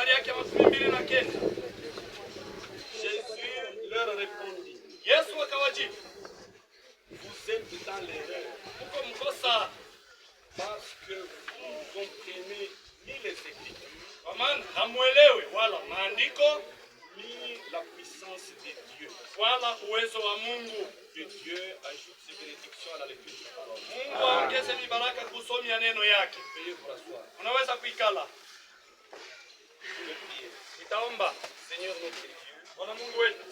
mstari yake 29. Jésus leur répondit, Yesu akawajibu, vous êtes dans l'erreur, mko mkosa parce que vous ne comprenez ni les Écritures, kwa maana hamuelewi wala maandiko ni la puissance de Dieu. wala uwezo wa Mungu. Que Dieu ajoute ses bénédictions à la lecture de sa parole. Mungu aongeze mibaraka kusomea neno yake. Veuillez vous rasseoir. Unaweza kuikala. Je vais prier. Nitaomba. Seigneur notre Dieu, Bwana Mungu wetu,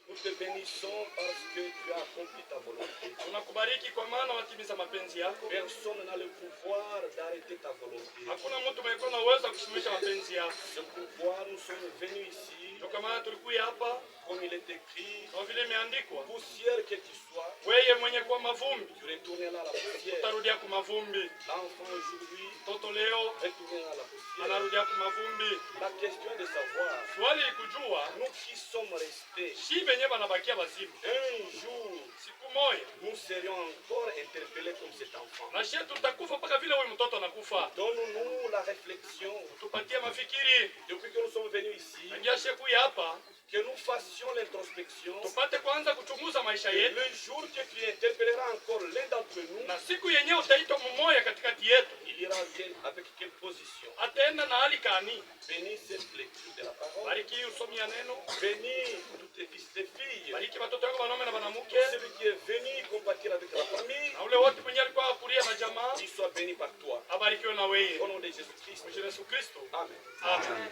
nous te bénissons parce que tu as accompli ta volonté. tunakubariki kwa maana watimiza mapenzi yako. Personne n'a le pouvoir d'arrêter ta volonté. Hakuna mtu mwenye na uwezo wa kusimamisha mapenzi yako. Ce pouvoir, nous sommes venus ici, Ndio kwa maana tulikuja hapa comme il est écrit, kama vile imeandikwa, poussière que tu sois, wewe mwenye kwa mavumbi tu retourneras à la poussière. utarudia kwa mavumbi. L'enfant aujourd'hui Mtoto leo retournera à la poussière. anarudia kwa mavumbi. La question est de savoir, Swali ni kujua nous qui sommes restés, shi benye banabakia bazimu, un jour, siku moja nous serions encore interpellés comme cet enfant. na shi tutakufa mpaka vile huyu mtoto anakufa. Donne-nous la réflexion, Tupatie mafikiri depuis que nous sommes venus ici, angiashe kuya hapa, que nous fassions l'introspection. tupate kwanza kuchunguza maisha yetu, Le jour que tu interpelleras encore l'un d'entre nous, na siku yenyewe utaitwa mmoja katikati yetu, il ira avec quelle position. ataenda na hali kani. Bénis cette lecture de la parole. Bariki usomi ya neno, Bénis tous tes fils et filles. bariki watoto wako wanaume na wanawake, Celui qui est venu compatir avec la famille, na ule wote mwenye alikuwa akulia na jamaa, qu'il soit béni par toi. abarikiwe na Au wewe. nom de Jésus-Christ. Kwa Yesu Kristo. Amen. Amen.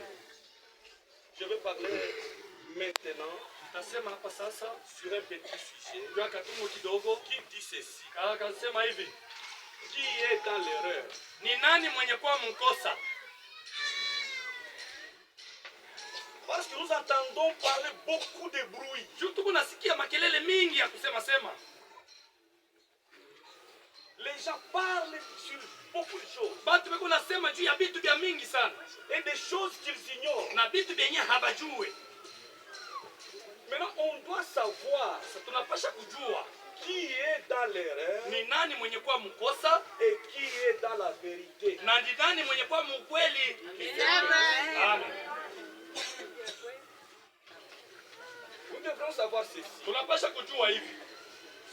Je vais parler maintenant Nasema hapa sasa sur un petit sujet jua katumu kidogo, qui dit ceci. akasema hivi, Qui est dans l'erreur? ni nani mwenye kuwa mkosa? Parce que nous entendons parler beaucoup de bruit. Juu tuko nasikia makelele mingi ya kusema sema. Les gens parlent sur beaucoup de choses Batu beko nasema juu ya vitu vya mingi sana et des choses qu'ils ignorent. na vitu vyenye habajue. Maintenant, on doit savoir Sasa tunapasha kujua qui est dans l'erreur ni nani mwenye kuwa mkosa et qui est dans la vérité. na ni nani mwenye kuwa mkweli. Amen. Nous devrons savoir ceci. Tunapasha kujua hivi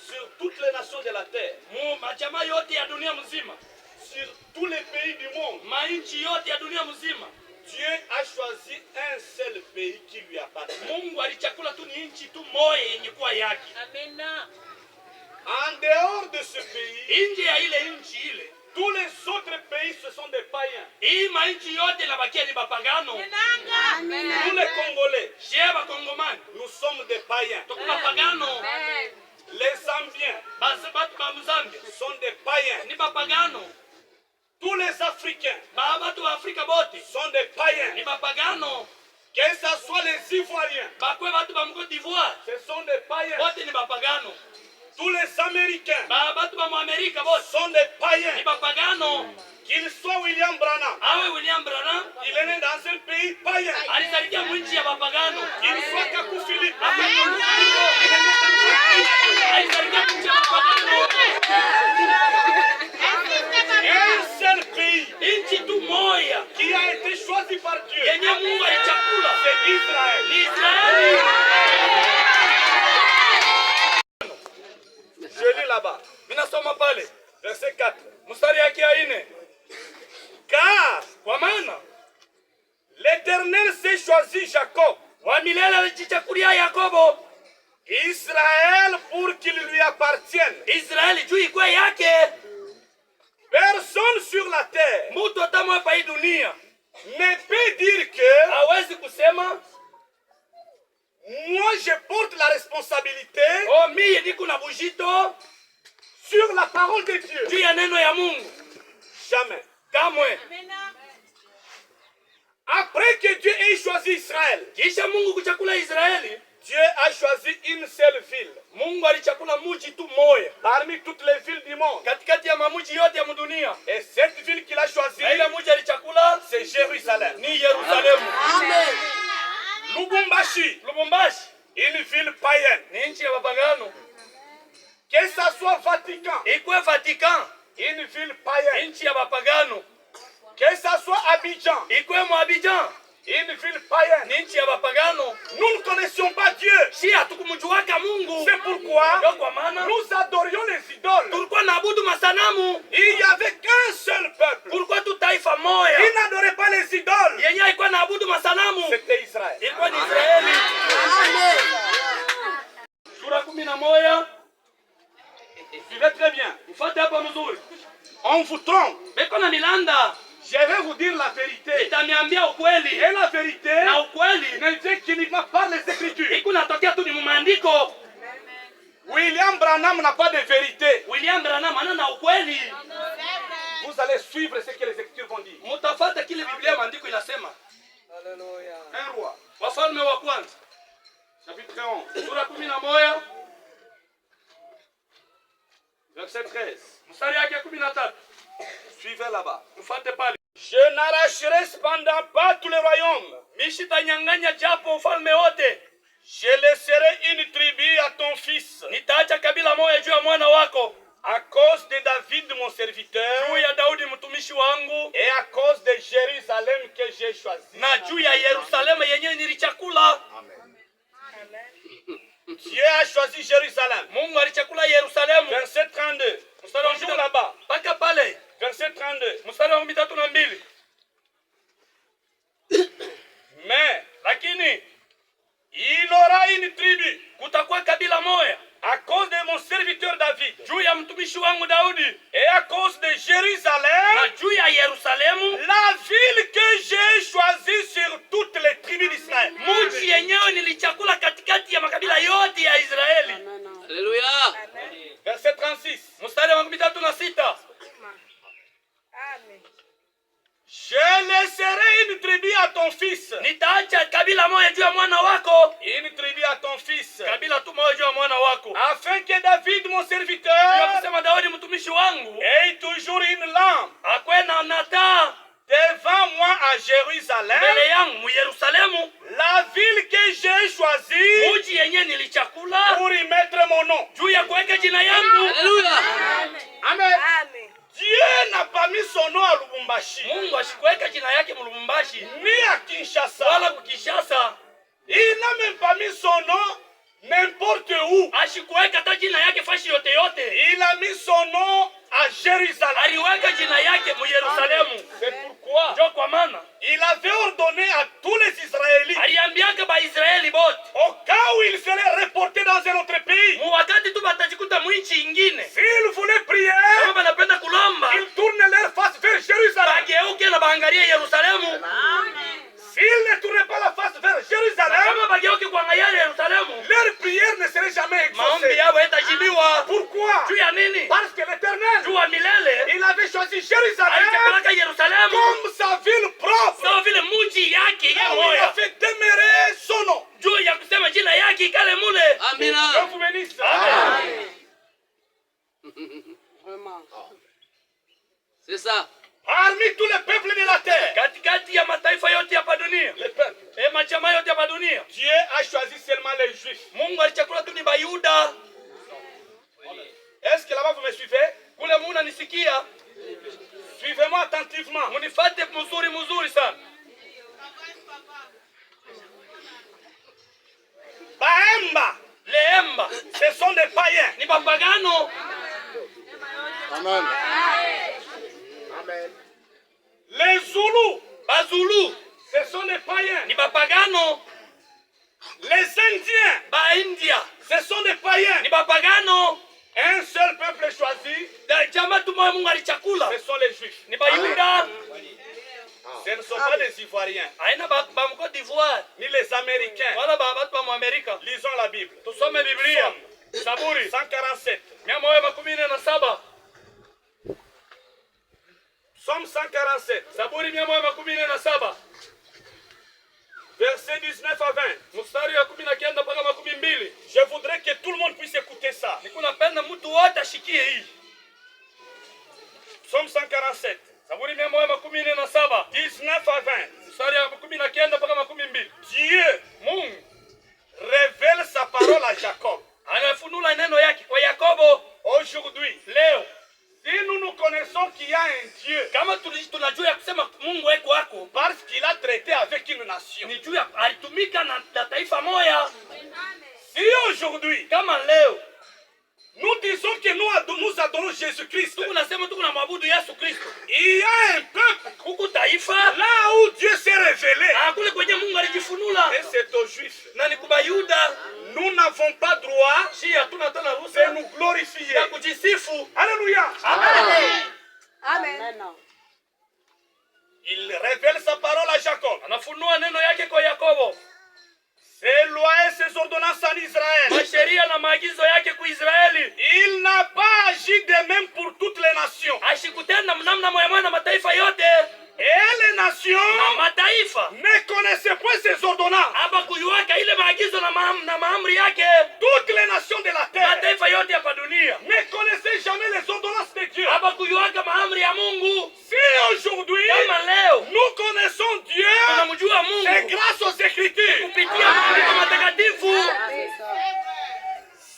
Sur toutes les nations de la terre, mu majamaa yote ya dunia mzima, sur tous les pays du monde, mainchi yote ya dunia mzima, Dieu a choisi un seul pays qui lui appartient. Mungu alichakula tu ni nchi tu moja yenye kuwa yake. En dehors de ce pays, Nje ya ile nchi ile, tous les autres pays, ce sont des païens. hii mainchi yote nabakia ni bapagano. Nous les Congolais, Shie bakongomani nous sommes des païens. tuko bapagano. Les Zambiens Basi batu ba Mzambia sont des païens. ni bapagano. Tous les Africains Batu wa Afrika bote sont des païens. ni bapagano. Que ce soit les Ivoiriens, Bakwe batu ba Côte d'Ivoire ce sont des païens. bote ni bapagano. Tous les Américains Batu ba Amerika bote sont des ni païens. bapagano. Qu'il soit William Branham, Awe William Branham il est né dans un pays païen. alizalikia mwinchi ya bapagano. Qu'il soit Kakou Philippe, Alizalikia mwinchi ya bapagano. un seul pays Nchi tu moja qui a été choisi par Dieu, yenye Mungu alichakula c'est Israël. ni Israeli. Je lis là-bas, Minasoma pale verset 4. mstari yake ya 4, Car kwa maana l'Éternel s'est choisi Jacob, wa milele alijichakulia Yakobo, Israël, pour qu'il lui appartienne. Israeli juu ikwe yake. Personne sur la terre Mtu atamwe hapa hii dunia ne peut dire que hawezi kusema moi je porte la responsabilité oh, mie niko na bujito sur la parole de Dieu. juu ya neno ya Mungu. Jamais. Kamwe. Après que Dieu ait choisi Israël, Kisha Mungu kuchakula Israeli, Dieu a choisi une seule ville Mungu alichakula muji tu moya parmi toutes les villes du monde. katikati ya mamuji yote ya dunia. Et cette ville qu'il a choisie, Na ile muji alichakula c'est Jérusalem. ni Yerusalemu. Amen. Lubumbashi, Lubumbashi une ville païenne. ni nchi ya bapagano. Que ça soit Vatican, Ikwe Vatican une ville païenne. nchi ya bapagano. Que ça soit Abidjan, Ikwe mu Abidjan masanamu. Il n'y avait qu'un seul peuple. Kulikuwa tu taifa moja. Il n'adorait pas les idoles. Yenye ilikuwa naabudu masanamu. C'était Israël. Ilikuwa ni Israeli. Amen. Sura 11. Suivez très bien. Mfuate hapa mzuri. On vous trompe. Beko na milanda. Je vais vous dire la vérité. Nitaniambia ukweli. Et la vérité Na ukweli ne vient qu'uniquement par les Écritures. iko natokea tu ni maandiko. William Branham n'a pas de vérité. William Branham ana na ukweli. Vous allez suivre ce que les Écritures vont dire. Mutafuata kile Biblia maandiko inasema. Alléluia. Un roi. Wafalme wa kwanza. Chapitre 11. Sura 11. Verset 13. Mstari yake 13. Suivez là-bas. Mfuate pale. Je n'arracherai cependant pas tous les royaumes. Mishitanyang'anya japo ufalme wote. Je laisserai une tribu à ton fils. Nitaacha kabila moja juu ya mwana wako. À cause de David mon serviteur. Juu ya Daudi mtumishi wangu. Et à cause de Jérusalem que j'ai choisi. Na juu ya Yerusalemu yenyewe nilichakula. Amen. Dieu a choisi Jérusalem. Mungu alichakula Yerusalemu. Verset 32. Toujours là-bas. Paka pale. Verset 32. Mstari wa 32. Mais lakini il aura une tribu. Kutakuwa kabila moja. À cause de mon serviteur David. Juu ya mtumishi wangu Daudi. Et à cause de Jérusalem. Na juu ya Yerusalemu. La ville que j'ai choisie sur toutes les tribus d'Israël. Mji yenyewe nilichakula katikati ya makabila yote ya Israeli. Alléluia. Verset 36. Mstari wa 36. Amen. Je laisserai une tribu à ton fils. Nitaacha kabila moja juu ya mwana wako. Une tribu à ton fils. Kabila tu moja juu ya mwana wako. Afin que David mon serviteur. Kusema Daudi mtumishi wangu. Ait toujours une lampe. Akwe na nata. Devant moi à Jérusalem. Mbele yangu mu Yerusalemu. La ville que j'ai choisie. Mji yenyewe nilichakula. Pour y mettre mon nom. Juu ya kuweka jina yangu. Alléluia. Amen. Amen. Dieu n'a pas mis son nom à Lubumbashi. Mungu asikuweka jina yake mu Lubumbashi. Ni à Kinshasa. Wala ku Kinshasa. Il n'a même pas mis son nom n'importe où. Asikuweka hata jina yake fashi yote yote. Il a mis son nom à Jérusalem. Aliweka jina yake mu Yerusalemu. C'est pourquoi Ndio kwa maana il avait ordonné à tous les Israélites, aliambiaka ba Israeli bote, au cas où ils seraient reportés dans un autre pays, mu wakati tu batajikuta mwinchi ingine, s'ils voulaient prier, kama banapenda kulomba, ils tournent leur face vers Jérusalem. bageuke na baangalie Yerusalemu. S'ils ne tournaient pas la face vers Jérusalem, Kama bageuke kuangalia Yerusalemu, leur prière ne serait jamais maombi exaucée. yao yatajibiwa. Pourquoi? Juu ya nini? Parce que l'Éternel, Juu ya milele il avait choisi Jérusalem alichakulaka Yerusalemu comme sa ville propre. sawa vile muji yake Là ya où il a moya, fait demeurer son nom. juu ya kusema jina yake ikale mule. Amina. Je vous bénisse. Amen. Vraiment. C'est ça. Parmi tous les peuples de la terre, Katikati ya mataifa yote hapa dunia, les peuples, machama yote hapa dunia, Dieu a choisi seulement les Juifs. Mungu alichakula tu ni Bayuda. Est-ce que là-bas vous me suivez? Kule muna nisikia, Suivez-moi attentivement. munifate mzuri sana. Baemba, Leemba ce sont des païens. ni bapagano. Amen. Les Zoulous, Bazulu ce sont des païens. ni bapagano. Les Indiens, Baindia ce sont des païens. ni bapagano. Un seul peuple choisi, Chama tu moja Mungu alichakula ce sont les Juifs. ni Bayuda. Ce ne sont pas des Ivoiriens, Haina ba Côte d'Ivoire ni les Américains. wala batu ba Amerika. Lisons la Bible. Tusome Biblia. Zaburi 147. 117. Psaume 147. Zaburi 117. Versets 19 à 20. Mstari wa 19 mpaka 20. Je voudrais que tout le monde puisse écouter ça. Nikunapenda mtu wote ashikie hii. Psaume 147. Zaburi 117. 19 à 20. Mstari wa 19 mpaka 20. Dieu, Mungu révèle sa parole à Jacob. anafunula neno yake kwa Yakobo. Aujourd'hui, Leo si nous connaissons qu'il y a un Dieu, kama tunajua ya kusema Mungu eko wako, parce qu'il a traité avec une nation. ni juu ya alitumika na taifa moja. Si aujourd'hui, Kama leo Nous disons que nous adorons Jésus-Christ. Il y a un peuple là où Dieu s'est révélé. Et c'est aux Juifs. Nous n'avons pas droit de nous glorifier. Alléluia. Amen. Il révèle sa parole à Jacob. Ses lois et ses ordonnances en Israël. Il n'a pas agi de même pour toutes les nations. Et les nations ne connaissaient pas ses ordonnances. Toutes les nations de la terre ne connaissaient jamais les ordonnances de Dieu. Si aujourd'hui nous connaissons Dieu, c'est grâce aux Écritures.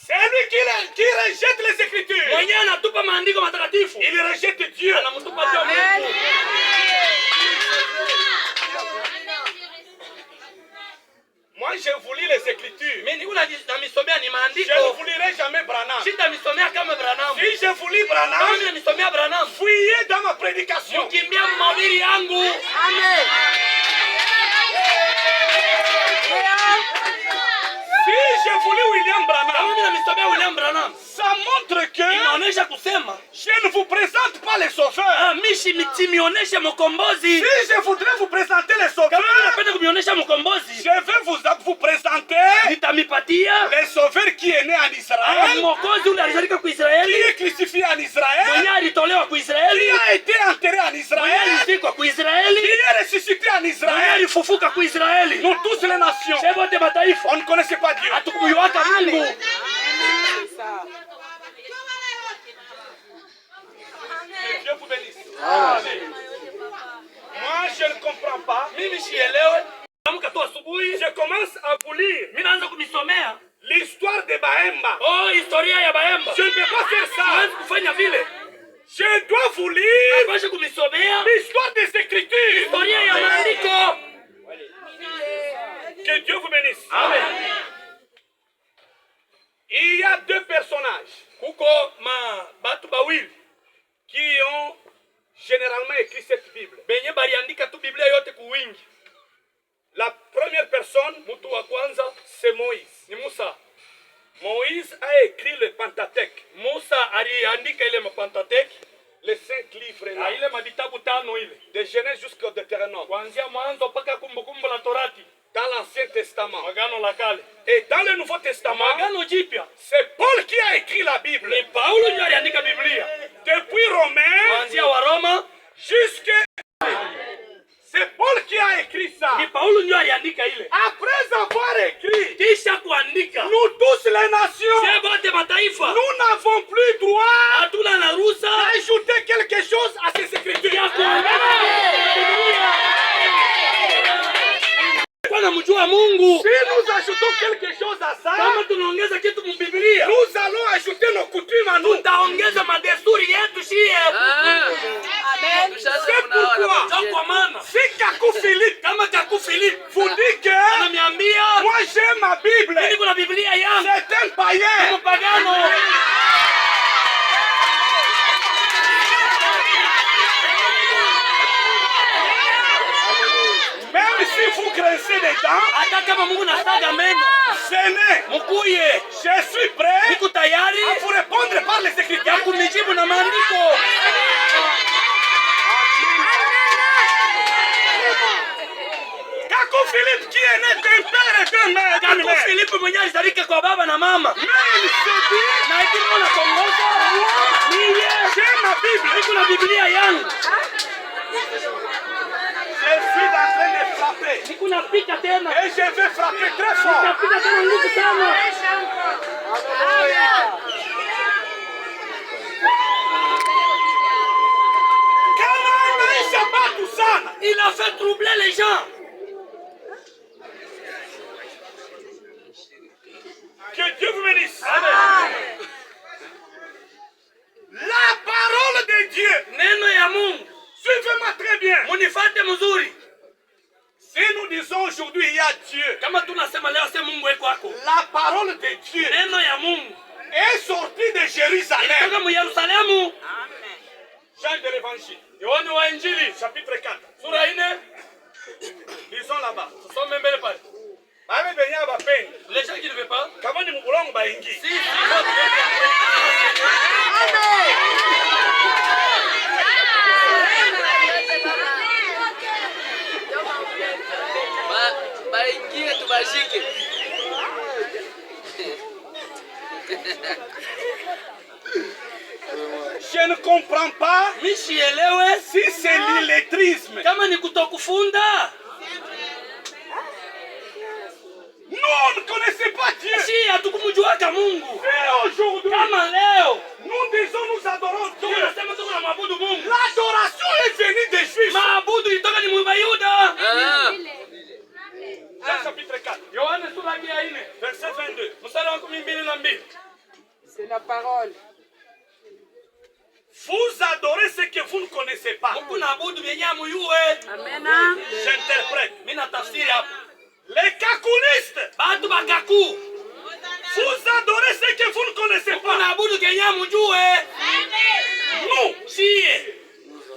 C'est lui qui rejette les Écritures. Il rejette Dieu. Moi, je vous lis les Écritures. Je ne vous lirai jamais Branham. Si je vous lis Branham, fouillez dans ma prédication. Amen. Si je vous lis William Branham, ça montre que je ne vous présente pas les sauveurs. Si je voudrais vous présenter les sauveurs, je vais vous présenter les sauveurs qui est né en Israël, qui est crucifié en Israël, qui a été enterré en Israël, qui est ressuscité en Israël. Nous tous les nations, on ne connaissait pas Dieu. Amen. Que Dieu vous bénisse. Moi, je ne comprends pas. Je commence à vous lire l'histoire de Bahemba. Je ne peux pas faire ça. Je dois vous lire l'histoire des Écritures. Que Dieu vous bénisse. Amen. Il y a deux personnages qui ont généralement écrit cette Bible. La première personne, c'est Moïse. Moïse a écrit le Pentateuque. Les 5 livres là. De Genèse jusqu'au Deutéronome. Dans l'Ancien Testament. Et dans le Nouveau Testament, c'est Paul qui a écrit la Bible. Depuis Romains jusqu'à... C'est Paul qui a écrit ça. Après avoir écrit, nous tous les nations, nous n'avons plus droit d'ajouter quelque chose à ces Écritures. Si nous ajoutons quelque chose à ça, nous allons ajouter nos coutumes à nous. C'est pourquoi, si Kakou Philippe vous dit que moi j'ai ma Bible, c'est un païen. Même si vous grincez des dents, je suis prêt à vous répondre par les Écritures. Kakou Philippe qui est né d'un père et d'un mère. Mais il se dit, j'ai ma Bible. Je suis en train de frapper. Et je vais frapper très fort. Il a fait troubler les gens. Que Dieu vous bénisse. Amen. La parole de Dieu. Suivez-moi très bien. Si nous disons aujourd'hui il y a Dieu, la parole de Dieu est sorti de Jérusalem. Toka mu Yerusalemu. Jean de l'Évangile. Yohane wa Injili. Chapitre 4. Sura 4. Lisons là-bas. Tusome mbele pale. Bame benya ba peine. Les gens qui ne veulent pas. Kama ni mkulongo ba ingi. Si. Baingie tubashike. Je ne comprends pas Mishielewe si c'est l'illettrisme. kama ni kutokufunda. Nous on ne connaissait pas Dieu. Si hatukumjuaka Mungu. Et aujourd'hui, Kama leo nous disons nous adorons Dieu. tunasema tuko na maabudu Mungu. L'adoration est venue des Juifs. Maabudu ilitoka ni Mbayuda. Jean chapitre 4, Yohane sura 4 verset 22. mstari wa 12. C'est la parole. Vous adorez ce que vous ne connaissez pas. Mungu naabudu vyenye amuyue. Amen. J'interprète. Mimi natafsiri hapa. Les kakulistes, Batu bakaku. vous adorez ce que vous ne connaissez Mungu pas. naabudu vyenye amujue. Nous, Sie.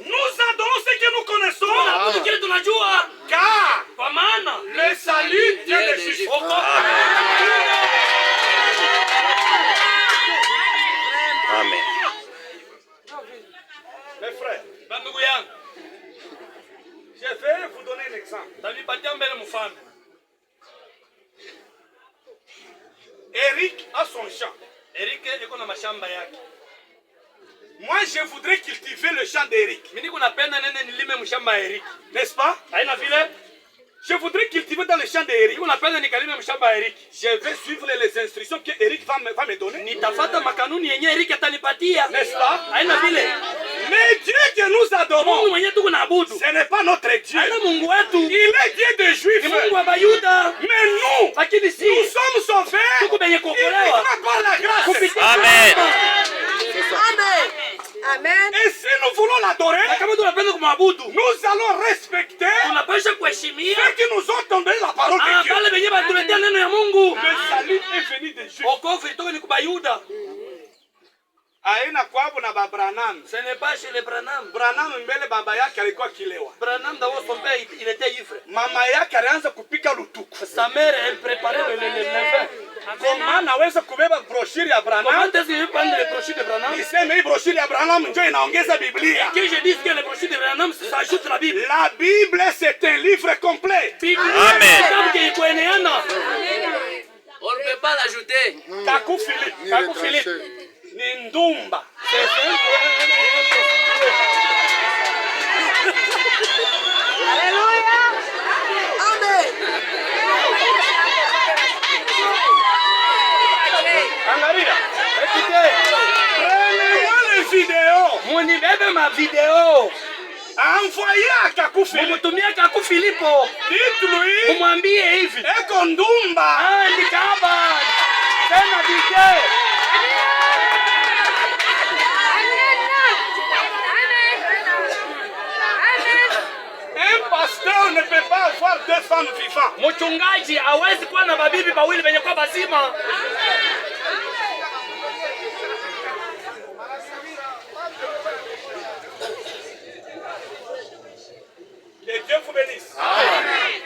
nous adorons ce que nous connaissons. Naabudu kile tunajua. Car Kwa maana le salut vient des Juifs. Amen. Mes frères, bandugu yangu, je vais vous donner un exemple. talipatia mbele mfano. Eric a son champ. Eric iko na mashamba yake. Moi, je voudrais cultiver le champ d'Eric. Mimi niko napenda nene nilime mshamba ya Eric. N'est-ce pas? Haina vile? Je voudrais cultiver dans le champ d'Eric. Niko napenda nikalime mshamba ya Eric. Je vais suivre les instructions que Eric va me donner. Nitafuata makanuni yenye Eric atanipatia. N'est-ce pas? Haina vile? Mais Dieu que nous adorons, Mungu mwenye tuko naabudu. ce n'est pas notre Dieu. Haina Mungu wetu. Il est Dieu des Juifs. Ni Mungu wa Bayuda. Mais nous, Lakini si nous sommes sauvés. tuko benye kuokolewa. Uniquement par la grâce. Kupitia Amen. Amen. Amen. Et si nous voulons l'adorer, Na kama tunapenda kumwabudu, nous allons respecter tunapaswa kuheshimia ceux qui nous ont donné la parole de Dieu. pale benye batuletea neno ya Mungu. Le salut est venu des Juifs. Wokovu ilitoka ni kwa Bayuda. Aina kwabu na Branham. Ce n'est pas chez les Branham. Branham mbele baba yake alikuwa kilewa. Branham d'abord son père il était ivre. Mama yake alianza kupika lutuku. Sa mère elle préparait le vin. Comment naweza kubeba brochure ya Comment Branham? est-ce que je vais prendre les brochures de Branham? Niseme hii brochure ya Branham ndio inaongeza Biblia. Que je dise que les brochures de Branham s'ajoutent à la Bible. La Bible c'est un livre complet. Bible. Amen. Kitabu kikueneana. On ne peut pas l'ajouter. Kaku Philippe. Ni ndumba. Alléluia. Amen. Angalia. Écoutez. Prenez-moi les vidéos. Munibebe ma video. Envoyez à Kaku Philippe. Mumutumia Kaku Filipo. Dites-lui. Mumwambie hivi. Eko ndumba. Andikaba. Tena DJ. Un pasteur ne peut pas avoir deux femmes vivantes. Mchungaji hawezi kuwa na mabibi mawili wenye kwa bazima. Que Dieu vous bénisse. Amen.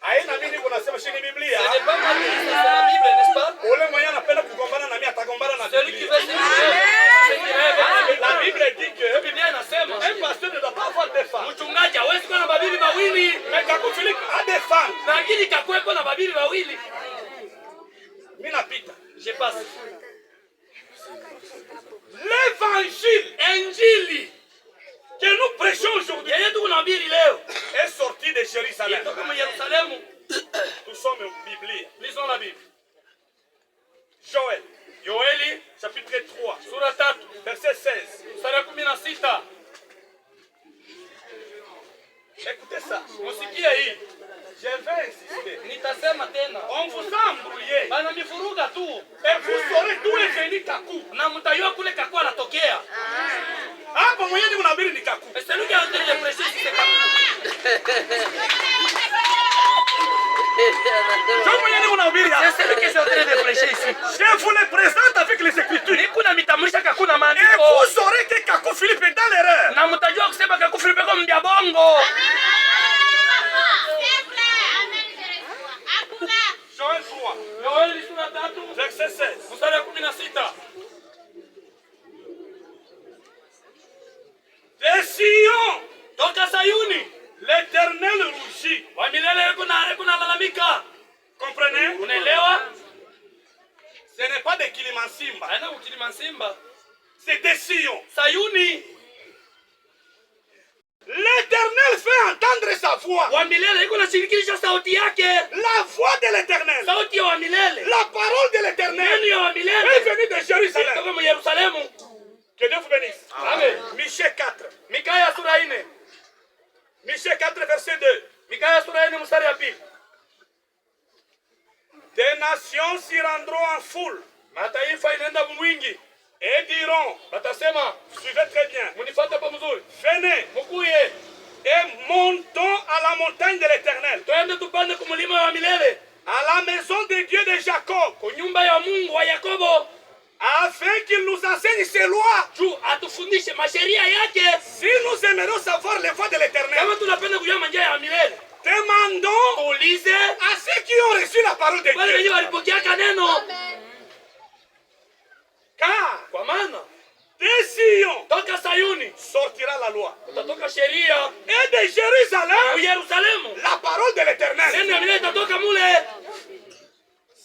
Aina mimi kunasema shini Biblia. Ce n'est pas ma Bible, c'est la Bible, n'est-ce pas? Ule mwenye anapenda kugombana na mimi atagombana na Celui qui Biblia. veut se La Bible dit que Biblia inasema un pasteur ne doit pas avoir deux femmes. mchungaji hawezi kuwa na mabibi mawili. Mais Kaku Philippe a des femmes. Lakini kakuwepo na mabibi mawili. Mimi napita. Je passe. L'évangile Injili que nous prêchons aujourd'hui yenye tuko nahubiri leo est sorti de Jérusalem. toka mu Yerusalemu. Nous sommes en Biblia. Lisons la Bible. Joël, Yoeli chapitre 3, sura 3 verset 16. mstari wa 16. Écoutez ça. Musikie hii. Je vais insister. Nitasema tena. On vous a embrouillé. Bananifuruga tu. Et vous saurez d'où est venu Kaku. Na mtajua kule Kaku anatokea. Hapa mwenyewe unahubiri ni Kaku. Et celui qui a entendu les prêcher, c'est Kaku. Jomo yeye unahubiri hapa. C'est celui qui est en train de prêcher ici. Je vous le présente avec les Écritures. Niko na mitamrisha kakuna Et maandiko. vous saurez que Kakou Philippe est dans l'erreur. Na mtajua kusema Kakou Philippe kwa mbia bongo. Joël 3, Yoeli sura 3 verset 16. mstari wa 16. De Sion, Toka Sayuni, l'Éternel rougit. wa milele kuna lalamika. Comprenez? Unaelewa? Ce n'est pas de Kilimansimba, Haina ukilimansimba. c'est de Sion. Sayuni, L'Éternel fait entendre sa voix. wa milele iko nashirikisha sauti yake. La voix de l'Éternel. Sauti ya wa milele. La parole de Neno l'Éternel ya wa est milele. venue de Jérusalem. Kutoka mu Yerusalemu. Que Dieu vous bénisse. Amen. Michée 4. Mikaya sura 4. Michée 4, verset 2. Mikaya sura 4 mstari wa 2. Des nations s'y rendront en foule Mataifa inaenda mwingi. et diront, Batasema, suivez très bien, munifuate hapa mzuri. venez Mukuye, et montons à la montagne de l'Éternel, twende tupande kumulima wa milele. à la maison de Dieu de Jacob, Kunyumba ya Mungu wa Yakobo. afin qu'il nous enseigne ses lois. Juu atufundishe masheria yake. Si nous aimerions savoir les voies de l'Éternel, Kama tunapenda kujua njia ya milele. demandons Ulize à ceux qui ont reçu la parole de wale wenye Dieu. walipokea neno. Car Kwa maana de Sion toka Sayuni sortira la loi, utatoka sheria. et de Jérusalem Yerusalemu la parole de neno l'Éternel. ya milele itatoka mule.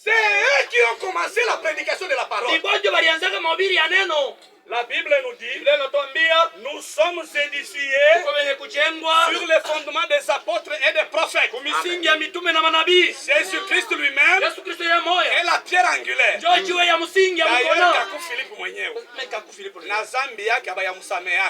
C'est eux qui ont commencé la prédication de la parole. Ibojo walianzaka mahubiri ya neno. La Bible nous dit, Biblia inatuambia nous sommes édifiés kwa wenye kujengwa sur les fondements des apôtres et des prophètes. misingi ya mitume na manabii. Jésus-Christ lui-même Yesu Kristo ya moya est la pierre angulaire. ndio jiwe ya msingi ya D'ailleurs, mkono. Kakou Philippe mwenyewe Kakou Philippe na zambi yake abayamsamehe.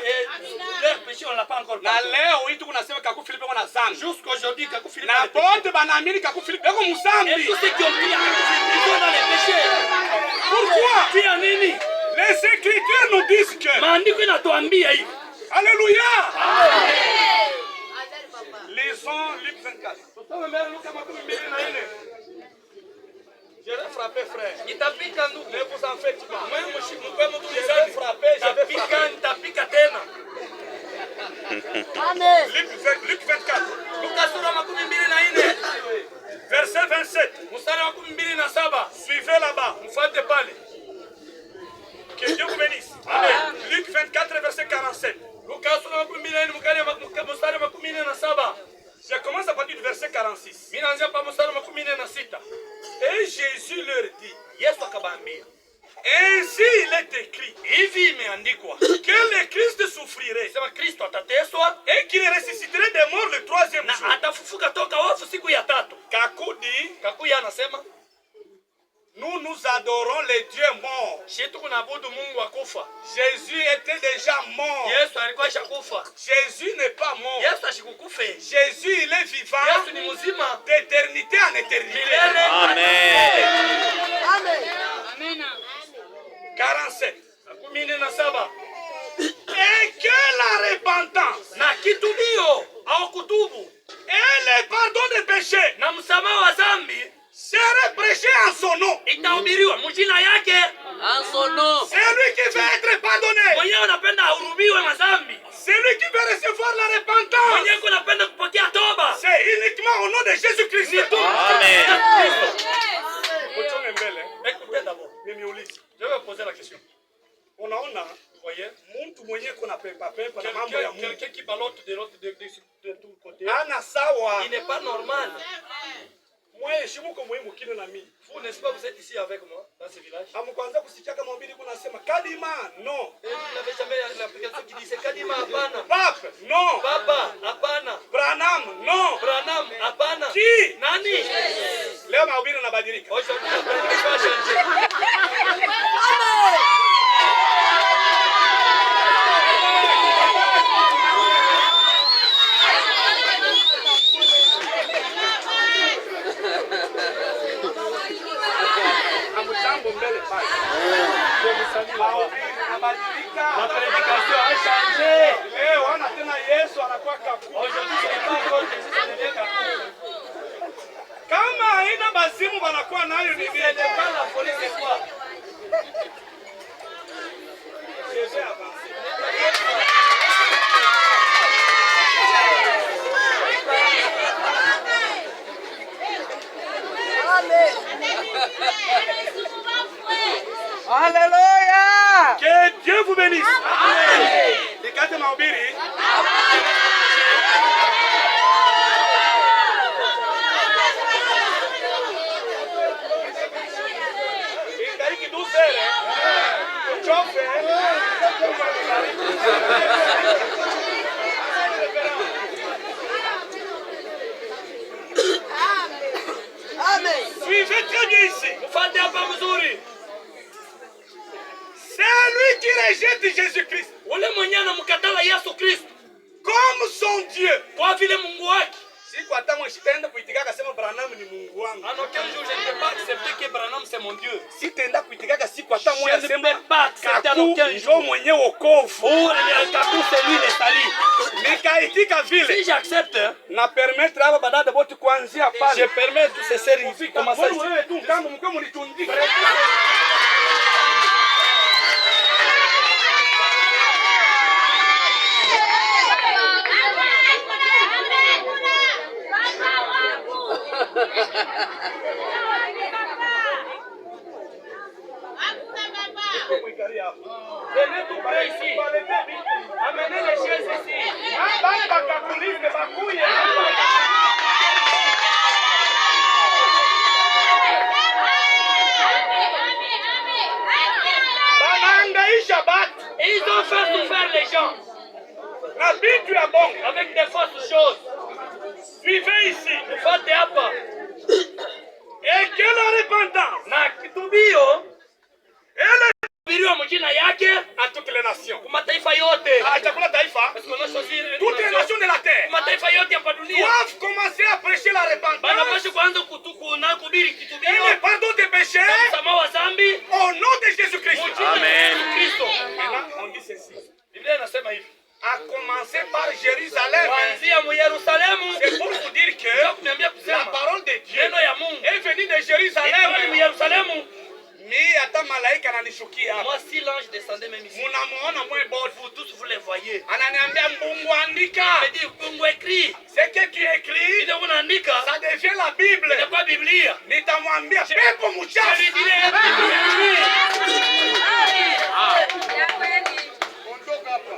le péché on l'a pas encore Na pardonné. leo hii tuko nasema Kakou Philippe kuna zambi. Jusqu'aujourd'hui Kakou Philippe Na a les péchés. bote banaamini Kakou Philippe eko Et mzambi. tous ceux qui ont pris à Kakou Philippe ils sont dans les péchés. Pourquoi? Pia nini? Les Écritures nous disent que Maandiko inatuambia hivi. Alléluia. Lisons Luc 24. Tusome mbele Luka 24. Je vais frapper frère. Nitapika ndugu. Ne vous en faites pas. Mwe mpe mtu Je vais mzani. frapper, je vais Nitapika, frapper. nitapika tena. Amen. Luc 24, Luka sura 24. verset 27. Mstari wa 27. Suivez là-bas. Mfuate pale. Que Dieu vous bénisse. Amen. Luc 24, verset 47. Luka sura 24 mstari wa 27. Je commence à partir du verset 46. Mimi naanzia pa mstari wa 46. Et Jésus leur dit, Yesu akawaambia, ainsi il est écrit, hivi imeandikwa que le Christ souffrirait sema Kristo atateswa et qu'il ressusciterait des morts le troisième na jour. atafufuka toka wafu siku ya tatu. Kakou dit, Kakuya anasema nous adorons les dieux morts. sisi tunaabudu Mungu akufa. Jésus était déjà mort. Yesu alikuwa shakufa. Jésus n'est pas mort. Yesu ashikukufe. Jésus, il est vivant Yesu ni mzima d'éternité en éternité. milele. Amen. Amen. 47. 17. Et que la repentance Na kitubio au kutubu et le pardon des péchés na msamaha wa dhambi serait prêché en son nom. itahubiriwa mjina yake. En son nom. C'est lui qui veut être pardonné. Mwenyewe unapenda ahurumiwe madhambi. C'est lui qui veut recevoir la repentance. Mwenyewe unapenda kupokea toba. C'est uniquement au nom de Jésus-Christ. Amen. Uchome mbele. Écoutez d'abord. Nimiulize. Je vais poser la question. Unaona, Voyez, mtu mwenye kuna pepa na mambo ya Mungu. quelqu'un qui ballotte de l'autre de tout côté, Ana sawa. il n'est pas normal. Mwe heshimu kwa muhimu kile na mimi. Vous, n'est-ce pas, vous êtes ici avec moi, dans ce village? Amkwanza kusikia kama mbili kuna sema Kadima, non. Et vous n'avez jamais la personne qui dit c'est Kadima Apana. Pape, non. Papa, Apana. Branham, non. Branham, Apana. Qui? Nani? Leo mahubiri yanabadilika. Aujourd'hui, la prédication a changé. Amchambo mbele pale. Mahubiri yanabadilika. La prédication a changé. Leo ana tena Yesu anakuwa Kakou. Aujourd'hui, ce n'est pas encore Jésus, ça devient Kakou. Kama wanakuwa nayo ni nini? La folie c'est quoi? Jésus a avancé. Alléluia. Que Dieu vous bénisse. Amen. Nikate mahubiri. Ingariki dusere. Chofe. Amen. Suivez très bien ici. Mfuate hapa mzuri. C'est lui qui rejette Jésus-Christ Ule mwenye anamkatala Yesu Kristo comme son Dieu. kwa vile Mungu wake. Siku hata mwe sitaenda kuitika akasema Branham ni Mungu wangu. En aucun jour je ne peux pas accepter que Branham c'est mon Dieu. Sitaenda kuitika siku hata mwe Je ne asema peux pas accepter en Kaku aucun ndio jour. mwenye wokovu. Kaku c'est lui le salut. Nikaitika vile Si j'accepte, na permettre hapa badada bote kuanzia pale. je permets tous ces séries de commencer ici. Wewe tu kama mko mlitundika. Venez tout près ici. Amenez les chaises ici. Ils ont fait souffrir les gens avec des fausses choses. Suivez ici. Mfuate hapa. Et que la repentance Na kitubio elle biriwa mjina yake à toutes les nations. kwa mataifa yote. Chakula taifa. Parce qu'on a choisi Toutes les nations de la terre kwa mataifa yote hapa dunia. doivent commencer à prêcher la repentance Banapaswa kuanza kutuku na kuhubiri et kitubio. le pardon des péchés Msamaha wa dhambi. au nom de Jésus-Christ. Amen. Kristo. Maintenant, on dit ceci. Biblia inasema hivi. À commencer par Jérusalem. Kuanzia mu Yerusalemu. C'est pour vous dire que Kuniambia la kusema parole de Dieu neno ya Mungu est venue de ilikuwa ni Jérusalem. Yerusalemu. Mi hata malaika ananishukia hapa. Moi si l'ange descendait même ici. Munamuona mwe bote. Vous tous vous les voyez. Ananiambia Mungu andika. Il dit Mungu écrit. Ce que tu écris, Ile unaandika ça devient la Bible. inakuwa Biblia. Nitamwambia pepo Je lui mchafu. dirai Biblia. Ondoka hapa.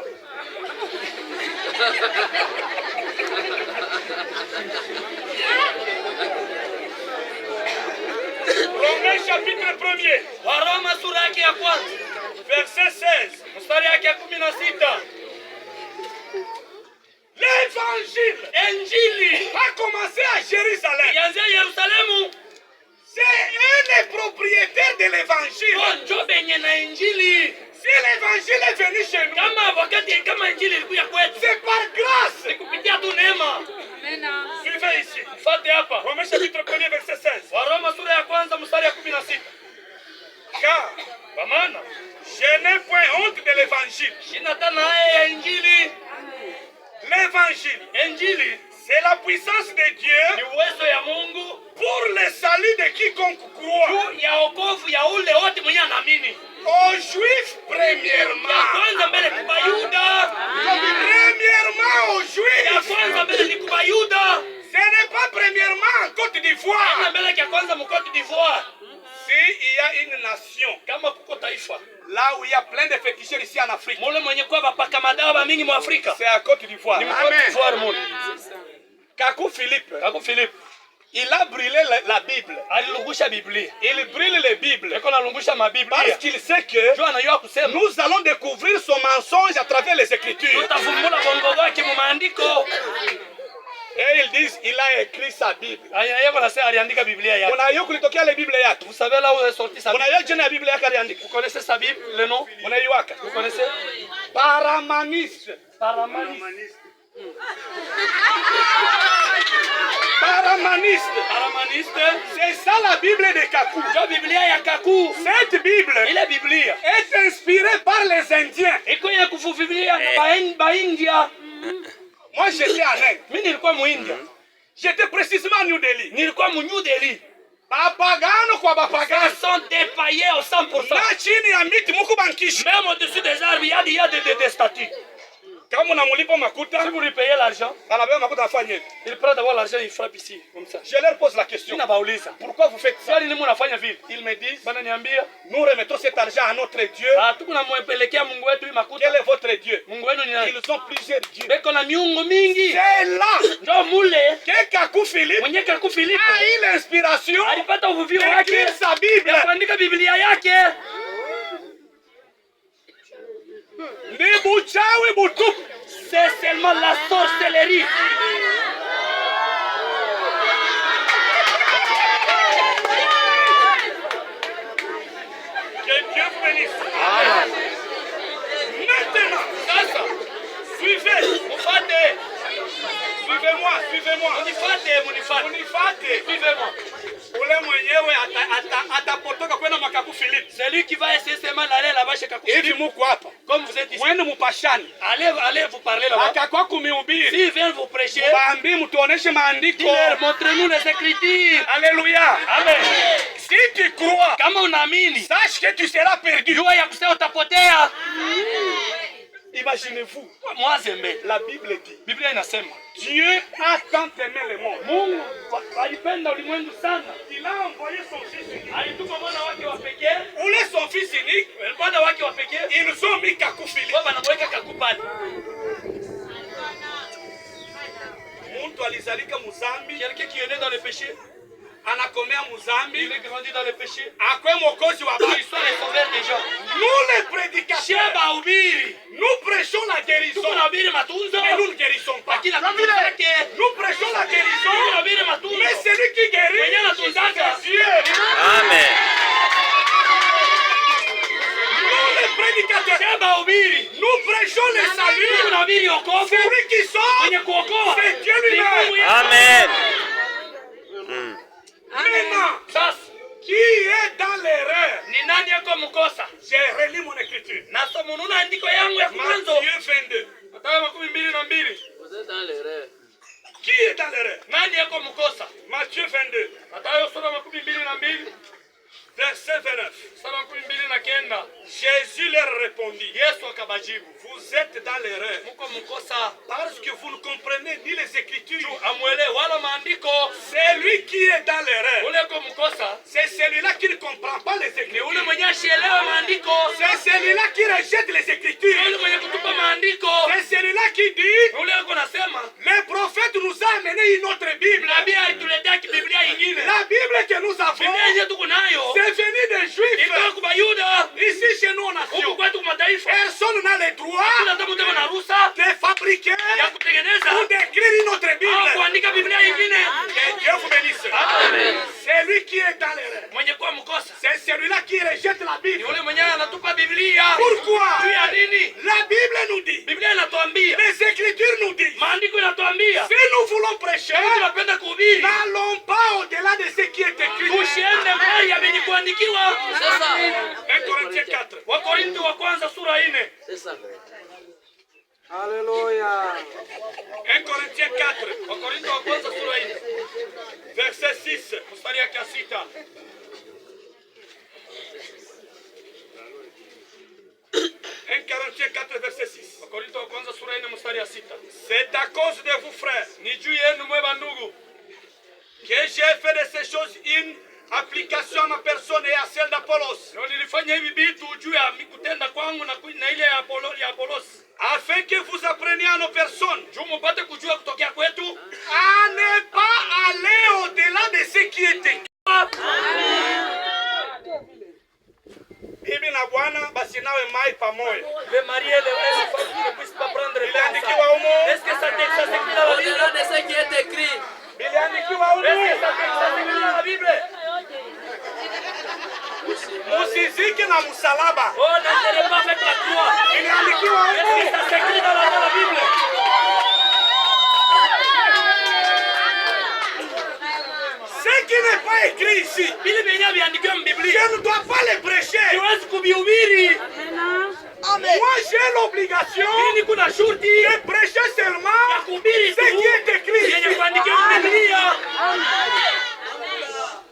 Romains chapitre 1er, Waroma sura yake ya kwanza verset 16. mstari yake ya 16. L'évangile Injili a commencé à Jérusalem. ilianzia Yerusalemu. C'est eux les propriétaires de l'évangile. Njo benye na injili. Si l'évangile est venu chez nous, Kama injili ilikuja kwetu c'est par grâce. ni kupitia tu neema. Suivez ici. Fuate hapa. Romains chapitre 1er, verset 16. Waroma sura ya kwanza mstari ya 16. Car Kwa maana je n'ai point honte de l'évangile. shina tana ya injili. L'évangile, Injili c'est la puissance de ni Dieu uwezo ya Mungu pour le salut de quiconque croit. juu ya wokovu ya ule wote mwenye anaamini. Aux Juifs, Ya premièrement. kwanza mbele ni kwa Yuda. Premièrement aux Ya Juifs. kwanza mbele ni kwa Yuda. Ce n'est pas premièrement en Côte Ana d'Ivoire. mbele ya kwanza mu Cote d'Ivoire. S'il y a une nation Kama kuko taifa là où il y a plein de féticheurs ici en Afrique, mule mwenye kwa bapaka madawa mingi mu Afrika c'est à Côte d'Ivoire. ni mu Cote d'Ivoire mule. Kakou Philippe, Kako Philip il a brûlé la Bible. alilungusha Biblia. Il brûle les Bibles Eko nalungusha parce mabiblia. qu'il sait que Jua anajua kusema nous allons découvrir son mensonge à travers les Écritures. tutafumbula bongo wake mu maandiko. Et ils disent, il a écrit sa Bible. Aya yako nasema aliandika Biblia yake. Unajua kulitokea ile Biblia yake. Vous savez là où est sorti sa Bible? Unajua jina ya Biblia yake aliandika. Vous connaissez sa Bible, le nom? Unaiwaka. Vous connaissez? Paramaniste. Paramaniste. Paramaniste. Paramaniste. C'est ça la Bible de Kakou. Ndio Biblia ya Kaku. Cette Bible Ile Biblia est inspirée par les Indiens. iko ya kufufilia ba India. Moi j'étais en Inde. Mimi nilikuwa mu India. J'étais précisément à New Delhi. Nilikuwa mu New Delhi. Bapagano kwa bapagano. Ce sont des païens au 100%. Na chini ya miti muko bankisha. Même au-dessus des arbres, il y a des statues. Kama unamulipa makuta, Si vous lui payez l'argent, anabeba makuta afanye. il prend d'abord l'argent, il frappe ici, comme ça. Je leur pose la question. Inabauliza. Pourquoi vous faites ça? Swali ni mnafanya vile. Ils me disent, Bananiambia, nous remettons cet argent à notre Dieu. tukunamwepelekea Mungu wetu hii makuta. Quel est votre Dieu? Mungu wenu ni nani? Ils ont plusieurs dieux. Beko na miungu mingi. C'est là Ndio mule que Kakou Philippe mwenye Kaku Filipo a eu l'inspiration alipata uvuvio wake d'écrire sa Bible. ya kuandika Biblia yake. Ni buchawi butupu. C'est seulement la sorcellerie. Que Dieu vous bénisse. Maintenant, sasa, suivez. Suivez-moi, suivez-moi. Munifate. Suivez-moi. Ule mwenyewe atapotoka kwenda makaku Philippe. Celui qui va essayer seulement d'aller là-bas chez Kaku Hivi Filipo. muko hapa. Comme vous êtes ici. Mwenu mupashani. Allez vous parler là-bas. Akakwa kumihubiri. S'ils viennent vous prêcher, Baambi mtuoneshe maandiko. dis-leur, montrez-nous les Écritures. Alléluia. Amen. Si tu crois, Kama unaamini, sache que tu seras perdu. jua ya kusema utapotea. Imaginez-vous, Moi zembe. la Bible dit, Biblia inasema, Dieu a tant aimé le monde. Mungu alipenda ulimwengu sana. Il a envoyé son fils unique. Alituma mwana wake wa pekee. Ule son fils unique, Mwana wake wa pekee. ils ont mis Kakou Philippe. Baba anamweka kakupani. Muntu alizalika muzambi, Quelqu'un qui est né dans le péché, anakomea muzambi, il est grandi dans le péché. akwe mwokozi wa Il baki. soit le sauveur des gens. Nous les prédicateurs, Sheba ubiri. nous prêchons la guérison. Tunahubiri matunzo. Mais nous ne guérissons pas. Lakini matunzo yake. Nous prêchons la guérison. Tunahubiri matunzo. Mais celui qui guérit, Mwenye anatunzaka. c'est Dieu. Amen. Nous les prédicateurs, Sheba ubiri. nous prêchons le salut. Tunahubiri wokovu. Celui qui sort, Mwenye kuokoa. c'est Dieu Ni Mungu lui-même. yeye. Amen. Maintenant, Sasa, qui est dans l'erreur? ni nani yako mkosa? J'ai relis mon écriture. Nasoma nuna andiko yangu ya mwanzo. Matthieu 22. Mathayo 22. Vous êtes dans l'erreur. Qui est dans l'erreur? Nani yako mkosa? Matthieu 22, Mathayo sura 22. verset 29. Sura 29. Jésus leur répondit, Yesu akabajibu, vous êtes dans l'erreur muko mkosa parce que vous ne comprenez ni les écritures. amwele wala maandiko. Celui qui est dans l'erreur, Ule ko mkosa c'est celui-là qui ne comprend pas les ni ule écritures. mwenye ashielewa maandiko. C'est celui-là qui rejette les Ni écritures. ule mwenye kutupa maandiko. C'est celui-là qui dit, Ni ule yuko nasema, le prophète nous a amené une autre Bible. nabii alituletea Biblia ingine. La Bible que nous avons, Biblia yenyewe tuko nayo. c'est venu des Juifs. Ilitoka kwa Bayuda. Ici chez nous en Huku nation, kwetu kwa mataifa. personne n'a le droit Kila mtu mtema na ruhusa de fabriquer ya kutengeneza ou d'écrire une autre au Bible. kuandika Biblia ingine. Que Dieu vous bénisse. Amen. C'est lui qui est dans l'erreur. Mwenye kuwa mkosa C'est celui-là qui rejette la ni Bible. ule mwenye anatupa Biblia. Pourquoi? Juu ya nini? La Bible nous dit, Biblia inatuambia, les Écritures nous disent, maandiko inatuambia, si nous voulons prêcher, kama tunapenda kuhubiri, n'allons pas au-delà de ce qui est écrit. tusiende mbali ya venye kuandikiwa. C'est ça. 1 Corinthiens 4. Wakorintho wa kwanza sura 4. C'est ça. Alléluia. 1 Corinthiens 4, Wakorintho wa kwanza sura 4. verset 6. Mstari yake ya 6. 1 Corinthiens 4, verset 6. Wakorintho wa kwanza sura 4 mstari ya 6. C'est à cause de vous, frères, Ni juu yenu mwe bandugu que j'ai fait de ces choses une application à ma personne et à celle d'Apollos, ndio nilifanya hivi vitu juu ya kutenda kwangu na ile ya Apolos, afin que vous appreniez à nos personnes juu mupate kujua kutokea kwetu à ne pas aller au-delà de ce qui est écrit. Bibi na bwana basi nawe mai pamoja. le marié les femmes ne puissent pas prendre Iliandikiwa humo, Est-ce que ça s'écrit dans la Bible? Au-delà de ce qui est écrit. iliandikiwa Est-ce que humo. ça s'écrit dans la Bible? Musiziki na msalaba. Oh, n'enterrez pas avec la croix. Iliandikiwa Est-ce que humo. ça s'écrit dans la Bible? Ce qui n'est pas écrit ici, Vile vyenyewe viandikiwa mbiblia. je ne dois pas les prêcher. Siwezi kuvihubiri. Moi j'ai l'obligation Mimi niko na shurti de prêcher seulement ya kuhubiri ce qui est tu écrit yenye ici. kuandikiwa mbiblia.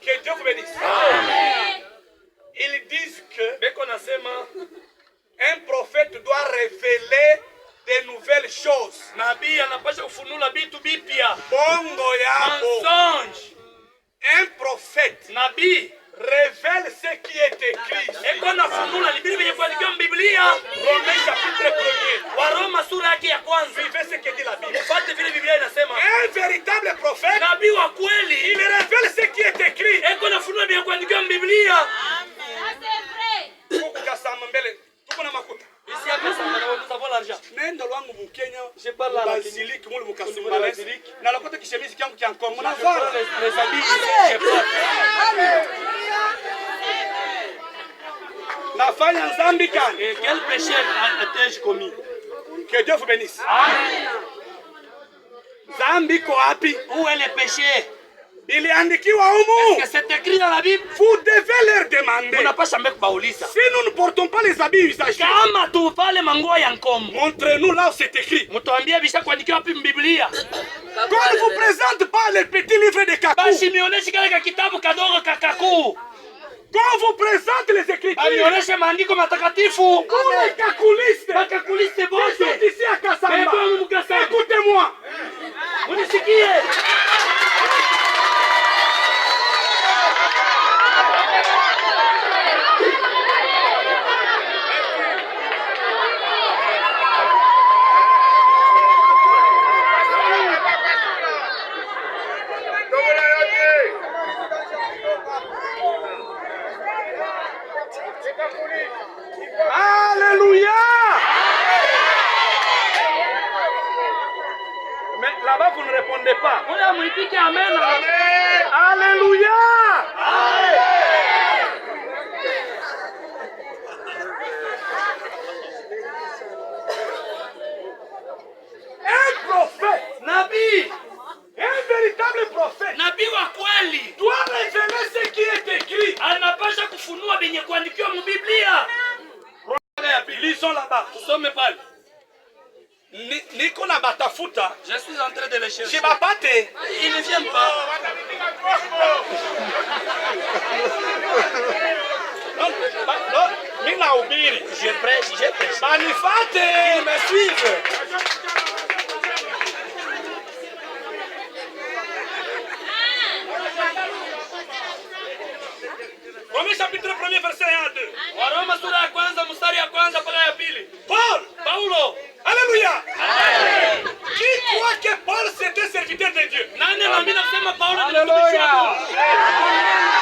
Que Dieu vous révéler de nouvelles choses. Nabii anapasha kufunula vitu vipya. Bongo yabo. Mensonge. Un prophète Nabii révèle ce qui est écrit. eko nafunula Biblia yenye kuandikiwa Biblia. Romains chapitre 1er. Waroma sura yake ya kwanza. Vivez ce que dit la Bible. Fuate vile Biblia inasema. Un véritable prophète, Nabii wa kweli il révèle ce qui est écrit. eko nafunula Biblia kuandikiwa Biblia. Tukasama mbele. Tuko na makuta. Ici à Kassamba, nous avons l'argent. Nenda lwangu mukenya. Je parle à la Basiliki muli mukasumbala. Na lakota kishemisi kyangu kya Kongo. Na les habits, je porte. nafanya nzambi kani. Et quel péché ai-je commis? Que Dieu vous bénisse. Zambi ko wapi? Où est le péché? Iliandikiwa humu. Est-ce que c'est écrit dans la Bible? Vous devez leur demander. Unapasha mbele kubauliza. Si nous ne portons pas les habits usagés, Kama tuvale manguo ya nkomo. montrez-nous là où c'est écrit. Mtuambie bisha kuandikiwa wapi Biblia? Qu'on ne vous présente pas les petits livres de Kakou. Basi mioneshe kale ka kitabu kadogo kakaku. Qu'on vous présente les écritures. Mioneshe maandiko matakatifu. Pour les kakulistes. Bakakuliste Ils bote. sont ici à Kassamba. Bebo mukasamba. Écoutez-moi. Munisikie. Alléluia. Mais là-bas, vous ne répondez pas. Kuna mwitike amen. Alléluia. Un prophète, Nabii, un véritable prophète, nabii wa kweli doit révéler ce qui est écrit. anapasha kufunua benye kuandikiwa mu Biblia. Lisons là-bas. Tusome pale. Niko na batafuta. Je suis en train de le chercher. Chibapate. Ils ne viennent pas. Mina ubiri. Je prêche. Manifate. Ils me suivent. Romains chapitre 1er verset 1 à 2. Waroma sura ya kwanza mstari ya kwanza mpaka ya pili. Paulo. Alléluia. Qui croit que Paul c'était serviteur de Dieu? Nani anaamini kusema Paulo ni mtumishi wa Mungu?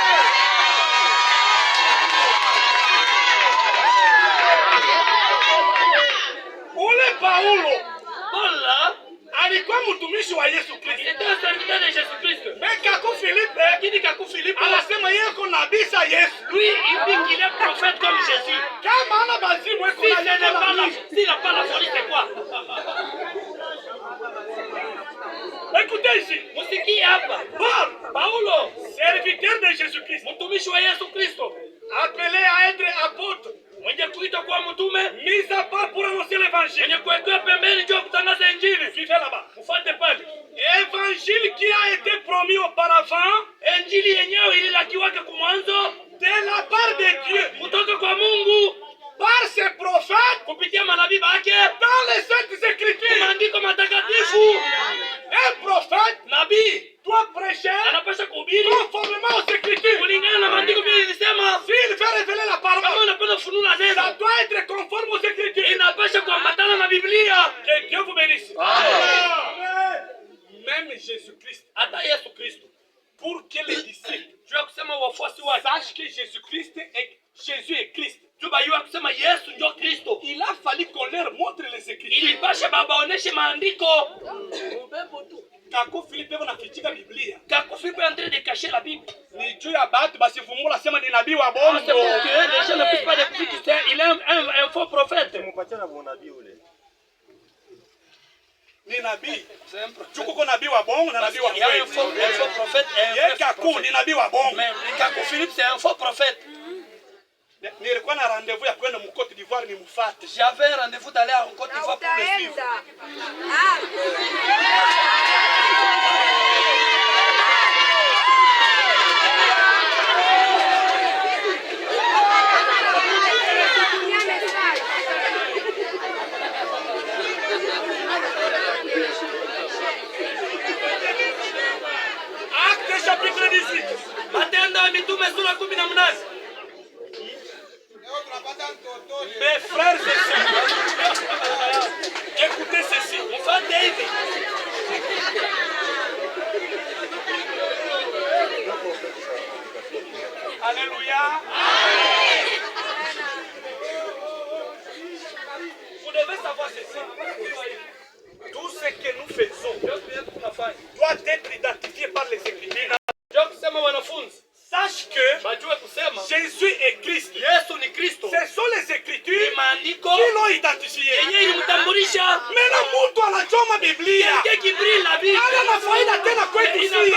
Ule Paulo Paul alikuwa mtumishi wa Yesu Kristo. était un serviteur de Jésus-Christ. Mais Kakou Philippe, Lakini Kaku Philippe, anasema yeye ko nabii sa Yesu. lui, il dit qu'il est prophète comme Jésus. Kama ana bazimu eko Si na ce n'est yeye pas nabii. s'il n'a pas la folie, c'est quoi? Écoutez ici. Musikie hapa. Paulo, Serviteur de Jésus-Christ. mtumishi wa Yesu Kristo, Appelé à être apôtre. mwenye kuitwa kuwa mtume, Mis à part pour annoncer l'évangile. mwenye kuwekewa pembeni juu ya kutangaza Injili. Suivez là-bas. Mfuate pale. Évangile qui a été promis auparavant Injili yenyewe ililakiwaka kwa mwanzo de la part de Dieu kutoka kwa Mungu par ses prophètes kupitia manabii wake dans les saintes écritures. maandiko matakatifu. Un prophète Nabii doit prêcher anapaswa kuhubiri conformément aux écritures. kulingana na maandiko vile ilisema. S'il veut révéler la Kama parole, unapenda kufunua ça neno, doit être conforme aux écritures. inapaswa kuambatana na Biblia. Que Dieu vous bénisse. Amen. Même Jésus-Christ, Hata Yesu Kristo pour que les disciples juu ya kusema wafuasi wake sachent que Jésus-Christ est Jésus est Christ, juu bayua kusema Yesu ndio Kristo, il a fallu qu'on leur montre les écritures. ilipasha babaoneshe maandiko. Kakou Philippe wanafichika Biblia. Kaku Philippe est en train de cacher la Bible. Ni juu ya batu basifungula sema ni nabii wa C'est pour bongo. que les gens ne puissent pas découvrir qu'il est un faux prophète. Ni nabii. Chuko ko nabii wa bongo na nabii wa Il y a un faux kweli. prophète et un Ye vrai Kakou prophète. ni nabii wa bongo. Mais Kaku Philippe c'est un faux prophète. Nilikuwa na rendez-vous ya kwenda mu Côte d'Ivoire ni mufate. J'avais un rendez-vous d'aller en Côte d'Ivoire pour le suivre. 18. Matendo ya Mitume sura 18. Mes frères et sœurs, écoutez ceci. Mfate hivi. Alléluia. Vous devez savoir ceci. Tout ce que nous faisons doit être identifié par les Écritures. Sache que Jésus est Christ. Ce sont les Écritures qui l'ont identifié. Maintenant, mtu anachoma Biblia ana faida tena kwetu sisi.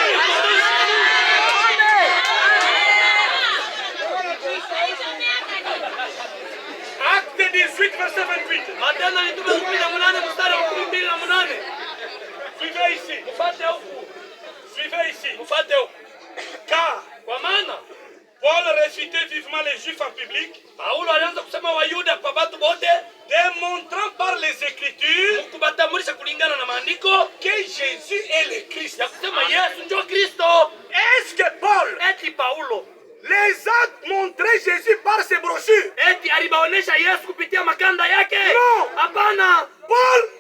Acte 18 verset 28. Suivez ici. Suivez ici. Car Paul réfutait vivement les Juifs en public, démontrant par les Écritures que Jésus est le Christ. Est-ce que Paul les a montré Jésus par ses brochures? Non.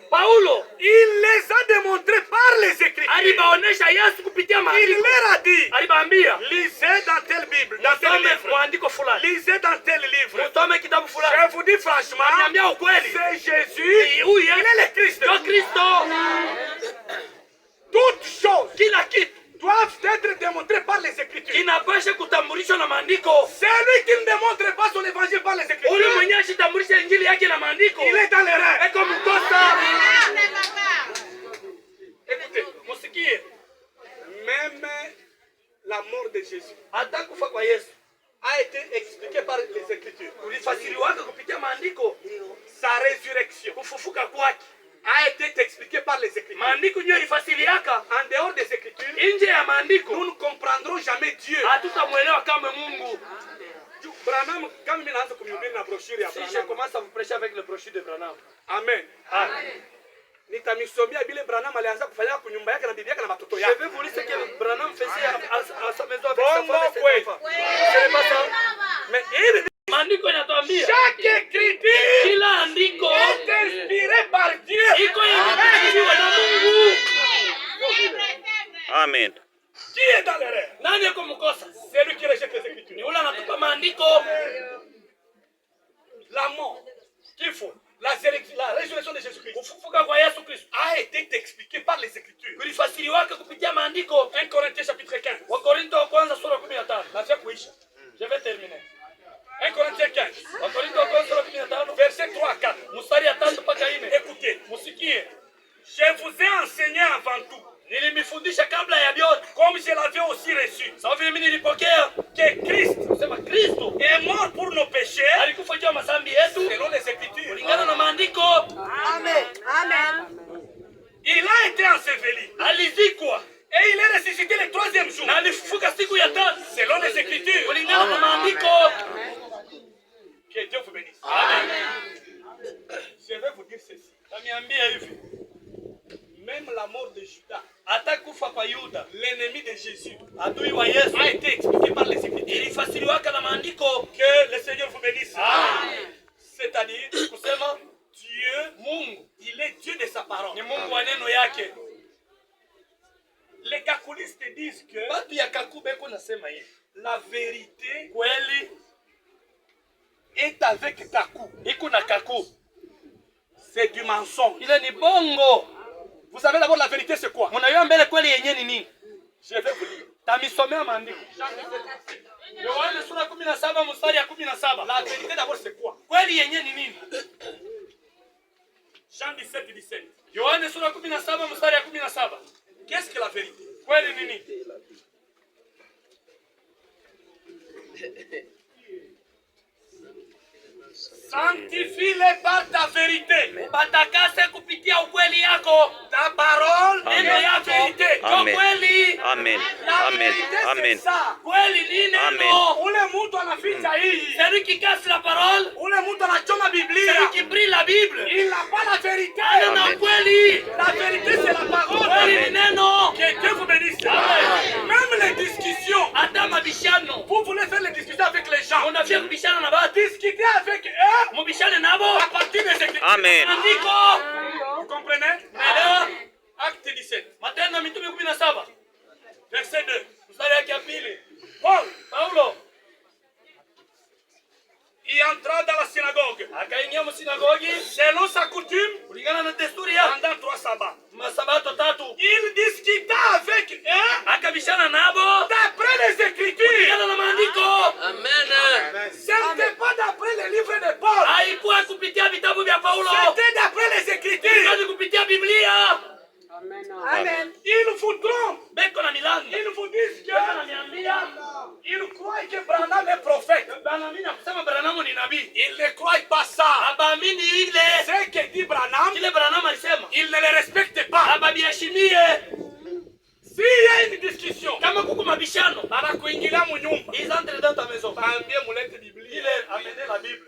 Paulo, il les a démontrés par les Écritures. Il leur a dit, lisez dans telle Bible, dans tel livre. Lisez dans tel livre. Je vous dis franchement, c'est Jésus, il est le Christ. Toutes choses doivent être démontrées par les Écritures. Celui qui ne démontre pas son évangile par les Écritures, il est dans l'erreur. Écoutez, même la mort de Jésus a été expliquée par les Écritures. Sa résurrection a été expliqué par les Écritures. En dehors des Écritures, nous ne comprendrons jamais Dieu. Branham, quand il a communiqué la brochure, si je commence à vous prêcher avec le brochure de Branham. Amen. Nitamisomia bile Branham alianza kufanya kwa nyumba yake na bibi yake na watoto yake. Je vais vous lire ce que Branham faisait à sa maison avec sa femme et ses enfants. C'est pas ça. Mais Maandiko inatuambia chaque écriture est inspirée par Dieu. Iko imeandikwa na Mungu. Amen. Qui est dans l'erreur? Nani yuko mkosa? C'est lui qui rejette les Écritures. Ni yule anatupa maandiko. La mort, kifo, la résurrection de Jésus-Christ a été expliquée par les Écritures. 1 Corinthiens chapitre 15. Je vais terminer. 1 Corinthiens 15. Verset 3 à 4. Écoutez. Je vous ai enseigné avant tout, comme je l'avais aussi reçu, que Christ est mort pour nos péchés selon les Écritures. Amen. Amen. Il a été enseveli. Et il est ressuscité le 3e jour. Selon les Écritures. Que Dieu vous bénisse. Amen. Je vais vous dire ceci. Même la mort de Judas, l'ennemi de Jésus, a été expliqué par les Écritures. Que le Seigneur vous bénisse. C'est-à-dire, Dieu, il est Dieu de sa parole. Les kakulistes disent que la vérité est avec Kaku. C'est du mensonge. Vous savez d'abord la vérité c'est quoi? Je vais vous lire. La vérité d'abord c'est quoi? Jean 17, 17. Qu'est-ce que la vérité? Sanctifie-les par ta vérité. Ta parole est la vérité. Amen. Amen. Amen. Amen. Amen. Ule mtu anaficha hii. Celui qui casse la parole, Ule mtu anachoma Biblia. celui qui brille la Bible, Il n'a pas la vérité. ana kweli. La vérité c'est la parole. Kweli ni neno. Que Dieu vous bénisse. Même les discussions Tubishane nabo. à partir des Écritures. Amen. Andiko. Vous comprenez? Naelewa? Acte 17, Matendo ya Mitume 17. verset 2. Mstari wake wa pili. Paulo, Paulo il entra dans la synagogue. akaingia msinagogi Selon sa coutume, kulingana na desturi ya pendant 3 sabbats. masabato 3. Il discuta avec eux Akabishana nabo d'après les Écritures. kulingana na maandiko. Ce n'était pas d'après les livres de Paul. Haikuwa kupitia vitabu vya Paulo. C'était d'après les Écritures. Ni kupitia Biblia. Amen. Ils vous trompent. Beko na milango. Ils vous disent Beko que ananiambia ils croient que Branham est prophète. banaamini kusema Branham ni nabii. Ils ne croient pas ça. Abaamini ile Ce que dit Branham, kile Branham alisema. ils ne le respectent pas. Ababiheshimie. S'il y a une discussion, Kama kuko mabishano, banakuingilia mu nyumba. ils entrent dans ta maison. Baambie mulete Biblia. Ile amener la Bible.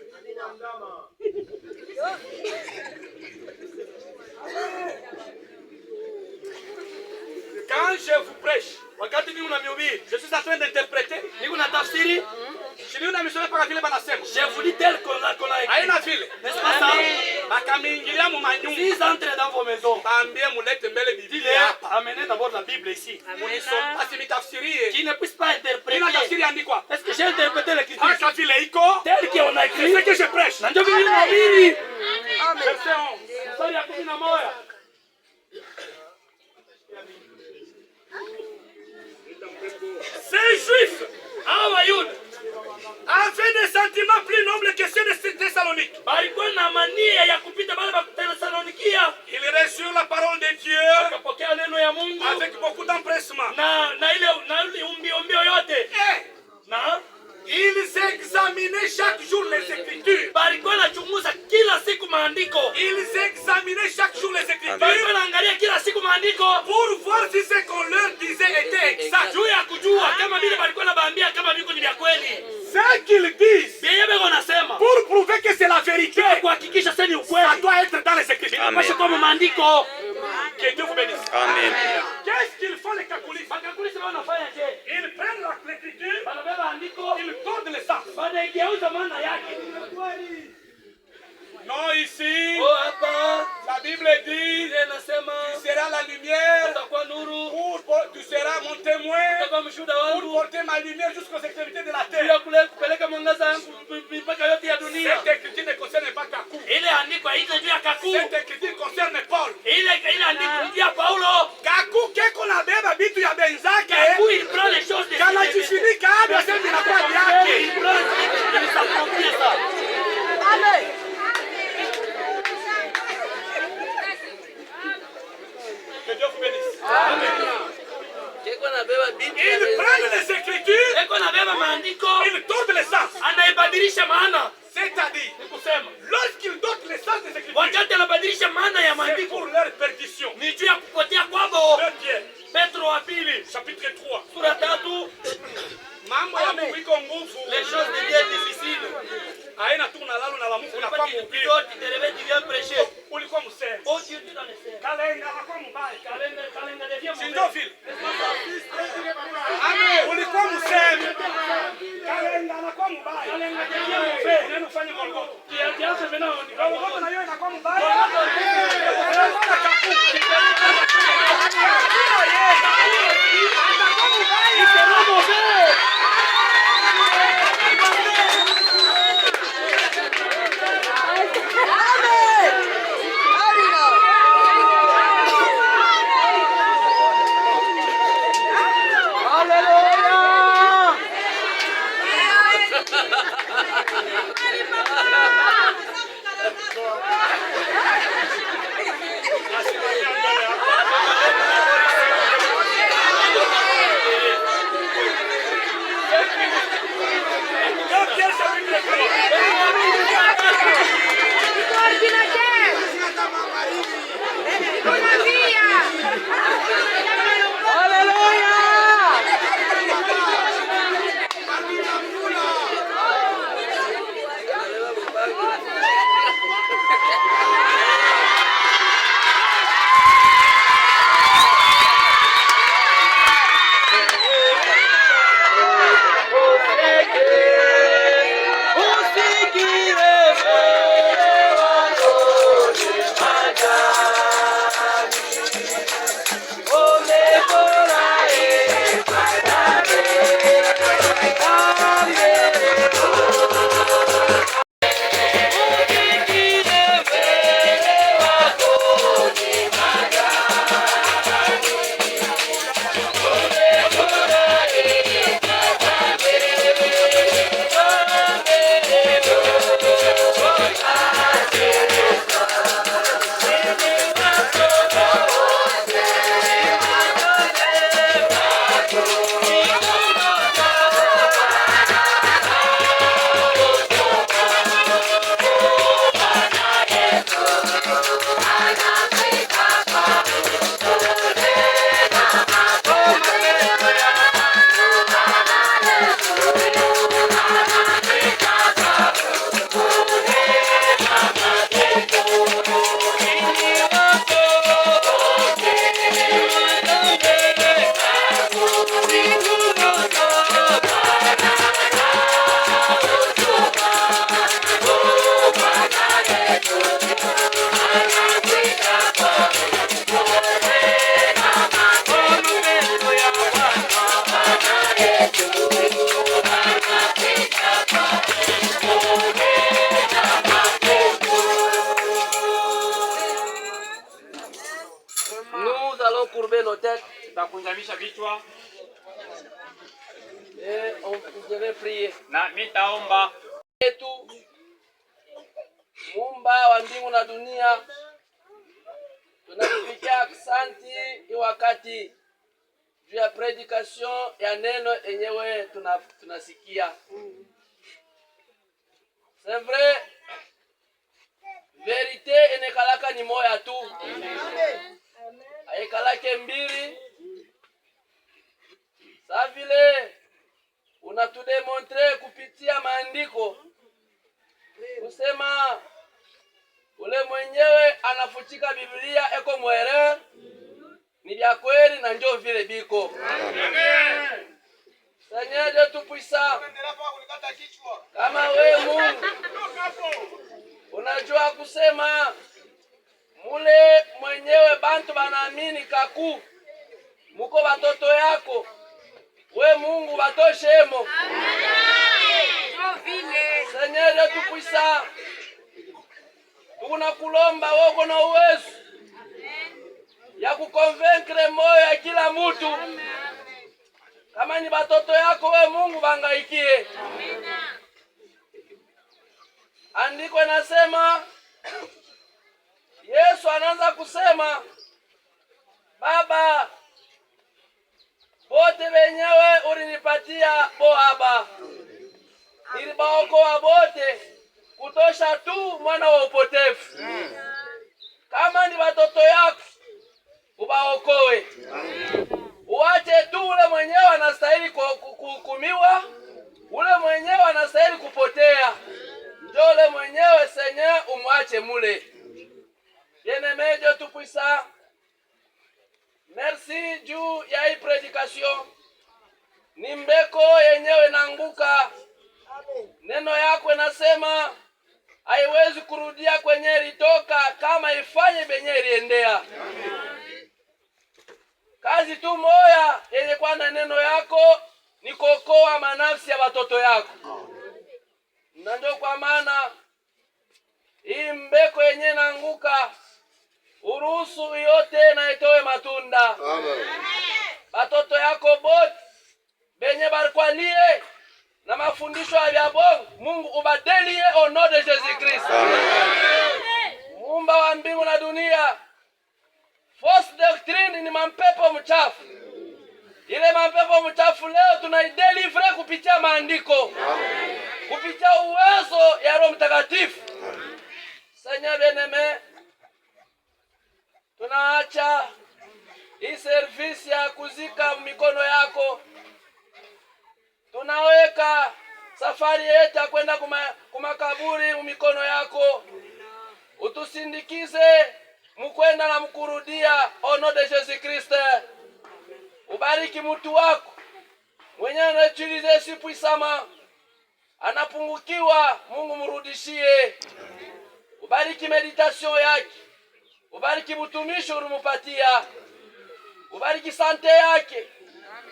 Quand je vous prêche, Wakati mimi unamhubiri, je suis en train d'interpréter. niko na tafsiri, Shini unamisoma paka vile banasema. je vous dis tel qu'on a écrit. Haina vile. N'est-ce pas ça? Bakamingilia mu manyumba. S'ils entrent dans vos maisons, Baambie mulete mbele dis-leur, Biblia hapa. amenez d'abord la Bible ici. Muisome asimtafsirie. Qui ne puisse pas interpréter. Ina tafsiri andikwa. Est-ce que j'ai interprété l'écriture Hata vile iko. tel qu'on a écrit? C'est ce que je prêche. Na ndio mimi nahubiri. Verset 11. Mstari ya 11. Ces Juifs Hawa Wayuda avaient des sentiments plus nobles que ceux de Thessalonique. balikuwa na mania ya kupita bale ba Thessalonikia. Ils reçurent la parole de Dieu Wakapokea neno ya Mungu avec beaucoup d'empressement. na ile umbio yote. Et Na ils examinaient chaque jour les Écritures. balikuwa nachunguza kila siku maandiko. Ils examinaient chaque jour les Écritures Balikuwa naangalia kila siku maandiko pour voir si ce qu'on leur disait était exact. juu ya kujua kama vile balikuwa nabaambia kama viko ni vya kweli. Ce qu'ils disent, Vyenye beko nasema pour prouver que c'est la vérité, kuhakikisha sasa ni ça ukweli. doit être dans les Écritures. Amen. Pasha kwa maandiko. Que Dieu vous bénisse. Amen. Qu'est-ce qu'ils font les catholiques? Bakakulisi wanafanya je? Ils prennent l'Écriture, Banabeba andiko, ils tordent le sens. banaigeuza maana yake. Non, ici, Oh, hapa la Bible dit, ile nasema tu seras la lumière, utakuwa nuru, tu seras mon témoin, utakuwa mshuhuda pour wangu porter ma lumière jusqu'aux extrémités de la juu ya terre. kule kupeleka mwangaza wangu mipaka yote ya dunia. Cette écriture ne concerne pas Kakou. Ile andiko haiko juu ya Kaku. Cette écriture concerne Paul. Ile andiko ni juu ya Paulo. Kakou, keko na beba bitu ya benzake, Kaku il prend les choses de kana chifini kabla sema inakuwa il yake. prend il s'approprie ça. Amen. Que Dieu vous bénisse. Keko nabeba Biblia. Ils prennent les Écritures, Keko nabeba maandiko, ils tordent le sens. anaibadilisha maana. C'est-à-dire, Ni kusema lorsqu'ils donnent le sens des Écritures, wakati anabadilisha maana ya c'est maandiko pour leur perdition. ni juu ya kupotea kwabo. 2 Pierre, Petro wa pili chapitre 3. sura 3. Mambo ya Mungu iko nguvu. Les choses deviennent difficiles. Haina tu unalala na Mungu unakuwa Pas que mhubiri. plutôt tu te réveilles, tu viens prêcher. Ulikuwa msema. Oh Dieu, tu dans les serres. Kalenga anakuwa mbaya. Kalenga devient Si mauvais. ndio vile? Amen. Ulikuwa msema. Kalenga anakuwa mbaya. Kalenga devient mauvais. Neno fanye Golgotha. Kiasi maintenant on dit Golgotha na yeye inakuwa mbaya. Tunakunjamisha vichwa. Je vais prier. Na mitaomba. Yetu Muumba wa mbingu na dunia, tunakupigia asante wakati juu ya predication ya neno yenyewe tunasikia. C'est vrai, verite enekalaka ni moya tu. Aikalake mbili. Sa vile unatudemontre kupitia maandiko kusema ule mwenyewe anafuchika Biblia eko mwere ni vya kweli na njoo vile biko. Amen. Seigneur Dieu tout puissant, kama wewe Mungu unajua kusema mule mwenyewe bantu banaamini kaku muko watoto yako, we Mungu batoshemo. Seigneur Dieu tout puissant, tunakulomba wewe na uwezo ya kuconvaincre moyo ya kila mtu. Kama ni batoto yako we Mungu bangaikie. Andiko nasema, Yesu anaanza kusema, Baba, bote wenyewe ulinipatia bohaba, nilibaokoa bote kutosha tu mwana wa upotevu. Kama ni watoto yako ubaokoe. Uache tu ule mwenyewe anastahili kuhukumiwa, ule mwenyewe anastahili kupotea. Ndio ule mwenyewe Seigneur umwache mule. Bien-aimé Dieu tout puissant, merci juu ya hii predication. Ni mbeko yenyewe nanguka. Neno yako inasema haiwezi kurudia kwenye litoka kama ifanye benye iliendea. Kazi tu moya yenye kwa na neno yako ni kuokoa manafsi ya watoto yako. Na ndio kwa maana hii mbeko yenye nanguka uruhusu yote na itoe matunda. Amen. Batoto yako bote benye barikwalie na mafundisho ya bongo, Mungu ubadelie au nom de Jésus Christ. Muumba wa mbingu na dunia, false doctrine ni mampepo mchafu. Ile mampepo mchafu leo tunaidelivre kupitia maandiko. Kupitia uwezo ya Roho Mtakatifu. Seigneur bien-aimé, tunaacha hii service ya kuzika mikono yako. Tunaweka safari yetu kwenda kumakaburi mikono yako. Utusindikize mkwenda na mkurudia au nom de Jésus Christ. Ubariki mtu wako mwenye anautilize si puissama, anapungukiwa, Mungu mrudishie. Ubariki meditation yake, ubariki mtumishi ulimupatia, ubariki sante yake,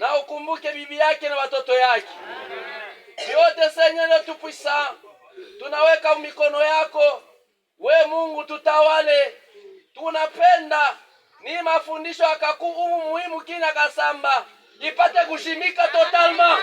na ukumbuke bibi yake na watoto yake. Yote Seigneur tout puissant, tunaweka mikono yako. We Mungu tutawale. Tunapenda ni mafundisho akaku muhimu kina kasamba ipate kushimika totalement.